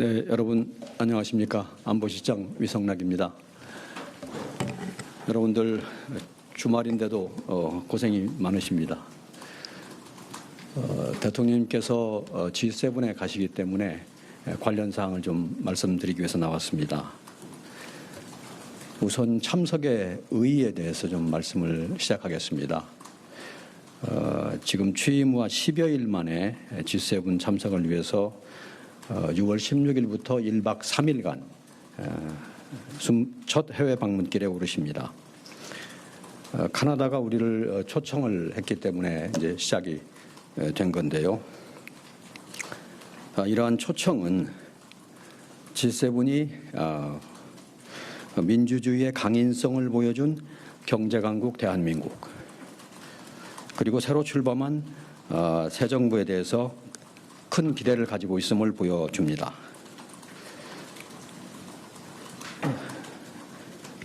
네, 여러분 안녕하십니까? 안보실장 위성락입니다. 여러분들 주말인데도 고생이 많으십니다. 대통령님께서 G7에 가시기 때문에 관련 사항을 좀 말씀드리기 위해서 나왔습니다. 우선 참석의 의의에 대해서 좀 말씀을 시작하겠습니다. 지금 취임 후 10여일 만에 G7 참석을 위해서 6월 16일부터 1박 3일간 첫 해외 방문길에 오르십니다. 카나다가 우리를 초청을 했기 때문에 이제 시작이 된 건데요. 이러한 초청은 G7이 민주주의의 강인성을 보여준 경제강국 대한민국, 그리고 새로 출범한 새 정부에 대해서 큰 기대를 가지고 있음을 보여줍니다.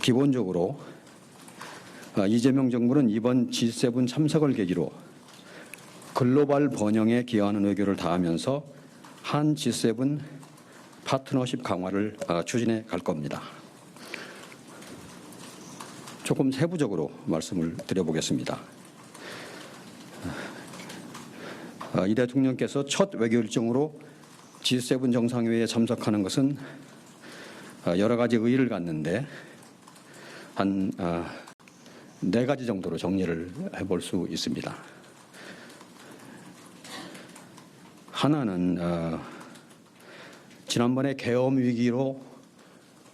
기본적으로 이재명 정부는 이번 G7 참석을 계기로 글로벌 번영에 기여하는 외교를 다하면서 한 G7 파트너십 강화를 추진해 갈 겁니다. 조금 세부적으로 말씀을 드려보겠습니다. 이 대통령께서 첫 외교 일정으로 G7 정상회의에 참석하는 것은 여러 가지 의의를 갖는데 한 4가지 정도로 정리를 해볼 수 있습니다. 하나는 지난번에 계엄 위기로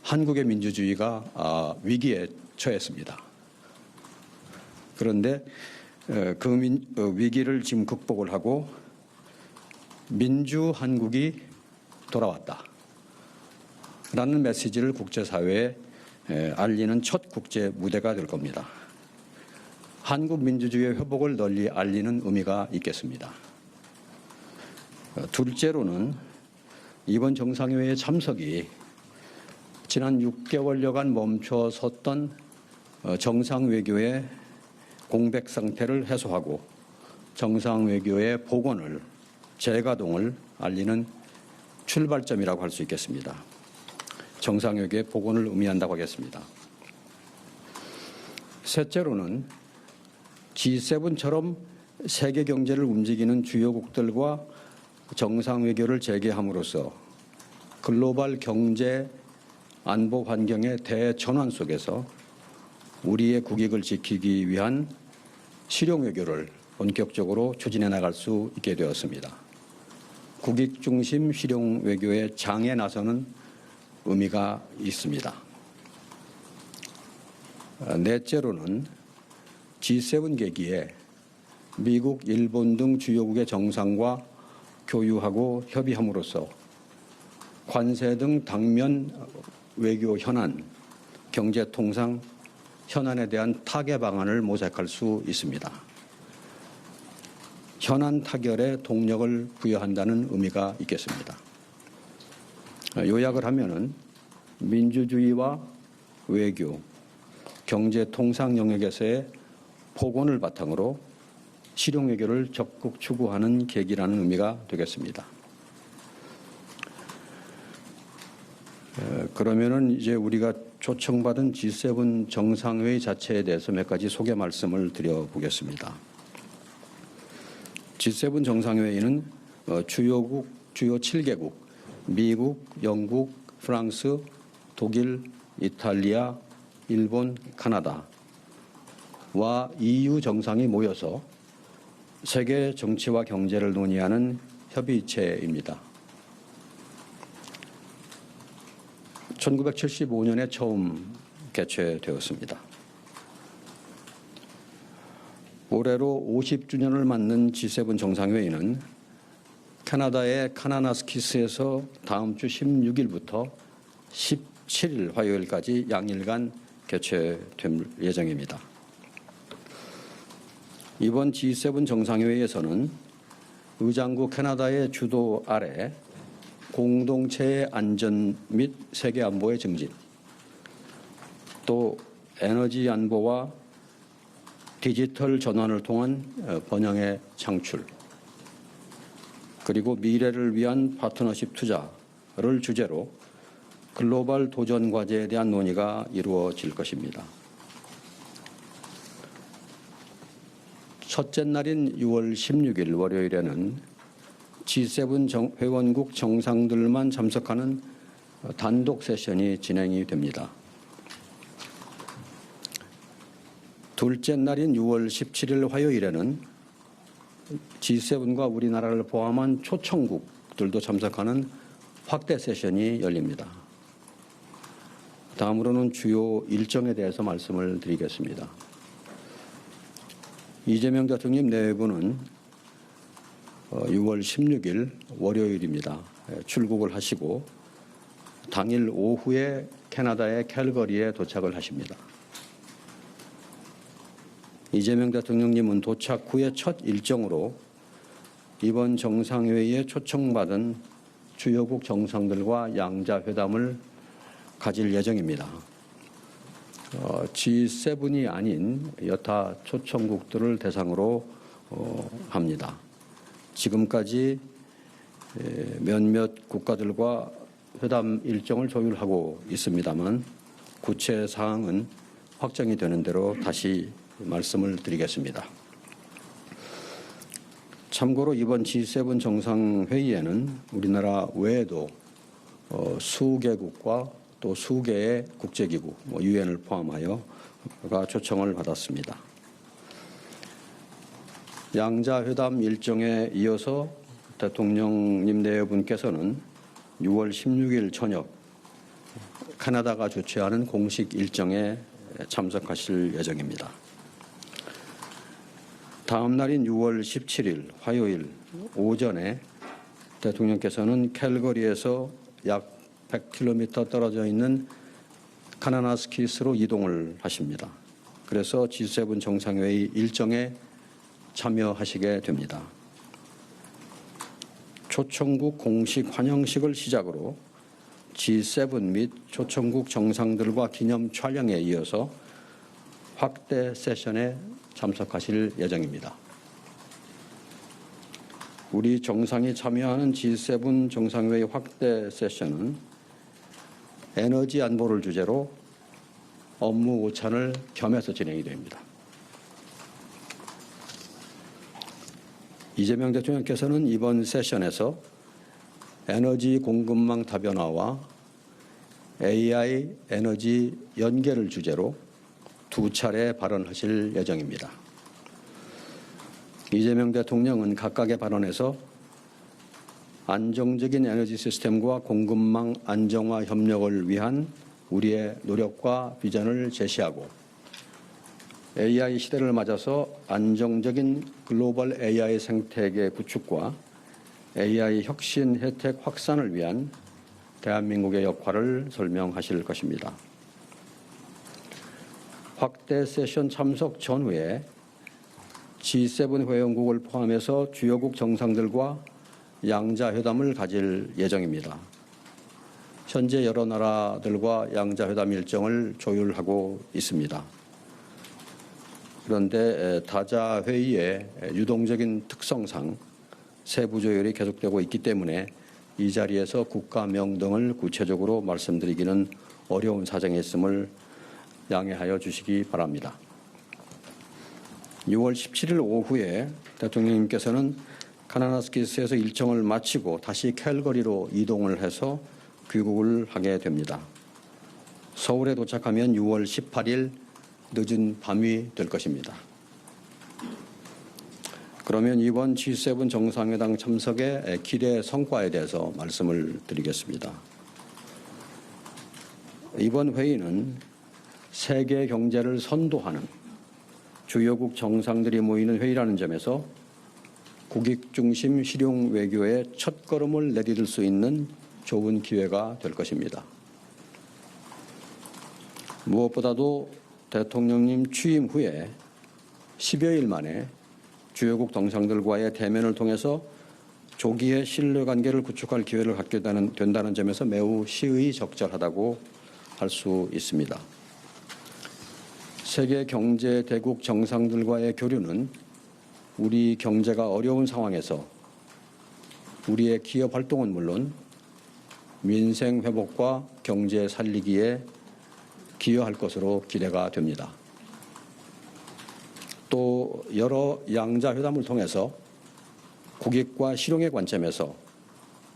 한국의 민주주의가 위기에 처했습니다. 그런데 그 위기를 지금 극복을 하고 민주 한국이 돌아왔다 라는 메시지를 국제사회에 알리는 첫 국제 무대가 될 겁니다. 한국 민주주의의 회복을 널리 알리는 의미가 있겠습니다. 둘째로는 이번 정상회의 참석이 지난 6개월여간 멈춰섰던 정상외교의 공백 상태를 해소하고 정상외교의 복원을, 재가동을 알리는 출발점이라고 할 수 있겠습니다. 정상외교의 복원을 의미한다고 하겠습니다. 셋째로는 G7처럼 세계 경제를 움직이는 주요국들과 정상외교를 재개함으로써 글로벌 경제 안보 환경의 대전환 속에서 우리의 국익을 지키기 위한 실용외교를 본격적으로 추진해 나갈 수 있게 되었습니다. 국익 중심 실용외교의 장에 나서는 의미가 있습니다. 넷째로는 G7 계기에 미국, 일본 등 주요국의 정상과 교유하고 협의함으로써 관세 등 당면 외교 현안, 경제 통상 현안에 대한 타개 방안을 모색할 수 있습니다. 현안 타결에 동력을 부여한다는 의미가 있겠습니다. 요약을 하면은 민주주의와 외교, 경제 통상 영역에서의 복원을 바탕으로 실용 외교를 적극 추구하는 계기라는 의미가 되겠습니다. 그러면은 이제 우리가 초청받은 G7 정상회의 자체에 대해서 몇 가지 소개 말씀을 드려보겠습니다. G7 정상회의는 주요 7개국, 미국, 영국, 프랑스, 독일, 이탈리아, 일본, 카나다와 EU 정상이 모여서 세계 정치와 경제를 논의하는 협의체입니다. 1975년에 처음 개최되었습니다. 올해로 50주년을 맞는 G7 정상회의는 캐나다의 카나나스키스에서 다음 주 16일부터 17일 화요일까지 양일간 개최될 예정입니다. 이번 G7 정상회의에서는 의장국 캐나다의 주도 아래 공동체의 안전 및 세계 안보의 증진, 또 에너지 안보와 디지털 전환을 통한 번영의 창출, 그리고 미래를 위한 파트너십 투자 주제로 글로벌 도전 과제에 대한 논의가 이루어질 것입니다. 첫째 날인 6월 16일 월요일에는 G7 회원국 정상들만 참석하는 단독 세션이 진행이 됩니다. 둘째 날인 6월 17일 화요일에는 G7과 우리나라를 포함한 초청국들도 참석하는 확대 세션이 열립니다. 다음으로는 주요 일정에 대해서 말씀을 드리겠습니다. 이재명 대통령 내외부는 6월 16일 월요일입니다. 출국을 하시고 당일 오후에 캐나다의 캘거리에 도착을 하십니다. 이재명 대통령님은 도착 후에 첫 일정으로 이번 정상회의에 초청받은 주요국 정상들과 양자회담을 가질 예정입니다. G7이 아닌 여타 초청국들을 대상으로 합니다. 지금까지 몇몇 국가들과 회담 일정을 조율하고 있습니다만 구체 사항은 확정이 되는 대로 다시 말씀을 드리겠습니다. 참고로 이번 G7 정상회의에는 우리나라 외에도 수개국과 또 수개의 국제기구, 유엔을 포함하여가 초청을 받았습니다. 양자회담 일정에 이어서 대통령님 내외분께서는 6월 16일 저녁 캐나다가 주최하는 공식 일정에 참석하실 예정입니다. 다음 날인 6월 17일 화요일 오전에 대통령께서는 캘거리에서 약 100km 떨어져 있는 카나나스키스로 이동을 하십니다. 그래서 G7 정상회의 일정에 참여하시게 됩니다. 초청국 공식 환영식을 시작으로 G7 및 초청국 정상들과 기념 촬영에 이어서 확대 세션에 참석하실 예정입니다. 우리 정상이 참여하는 G7 정상회의 확대 세션은 에너지 안보를 주제로 업무 오찬을 겸해서 진행이 됩니다. 이재명 대통령께서는 이번 세션에서 에너지 공급망 다변화와 AI 에너지 연계를 주제로 두 차례 발언하실 예정입니다. 이재명 대통령은 각각의 발언에서 안정적인 에너지 시스템과 공급망 안정화 협력을 위한 우리의 노력과 비전을 제시하고 AI 시대를 맞아서 안정적인 글로벌 AI 생태계 구축과 AI 혁신 혜택 확산을 위한 대한민국의 역할을 설명하실 것입니다. 확대 세션 참석 전후에 G7 회원국을 포함해서 주요국 정상들과 양자회담을 가질 예정입니다. 현재 여러 나라들과 양자회담 일정을 조율하고 있습니다. 그런데 다자회의의 유동적인 특성상 세부 조율이 계속되고 있기 때문에 이 자리에서 국가명 등을 구체적으로 말씀드리기는 어려운 사정에 있음을 양해하여 주시기 바랍니다. 6월 17일 오후에 대통령님께서는 카나나스키스에서 일정을 마치고 다시 캘거리로 이동을 해서 귀국을 하게 됩니다. 서울에 도착하면 6월 18일 늦은 밤이 될 것입니다. 그러면 이번 G7 정상회담 참석의 기대 성과에 대해서 말씀을 드리겠습니다. 이번 회의는 세계 경제를 선도하는 주요국 정상들이 모이는 회의라는 점에서 국익 중심 실용 외교의 첫걸음을 내디딜 수 있는 좋은 기회가 될 것입니다. 무엇보다도 대통령님 취임 후에 10여일 만에 주요국 정상들과의 대면을 통해서 조기에 신뢰관계를 구축할 기회를 갖게 된다는 점에서 매우 시의적절하다고 할 수 있습니다. 세계 경제 대국 정상들과의 교류는 우리 경제가 어려운 상황에서 우리의 기업 활동은 물론 민생 회복과 경제 살리기에 기여할 것으로 기대가 됩니다. 또 여러 양자 회담을 통해서 국익과 실용의 관점에서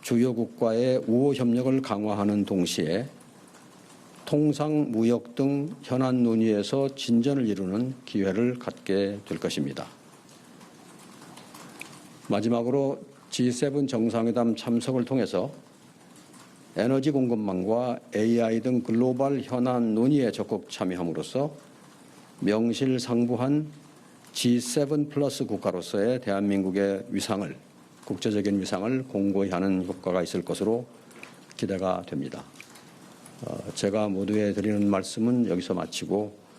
주요국과의 우호 협력을 강화하는 동시에 통상, 무역 등 현안 논의에서 진전을 이루는 기회를 갖게 될 것입니다. 마지막으로 G7 정상회담 참석을 통해서 에너지 공급망과 AI 등 글로벌 현안 논의에 적극 참여함으로써 명실상부한 G7 플러스 국가로서의 대한민국의 위상을, 국제적인 위상을 공고히 하는 효과가 있을 것으로 기대가 됩니다. 제가 모두에 드리는 말씀은 여기서 마치고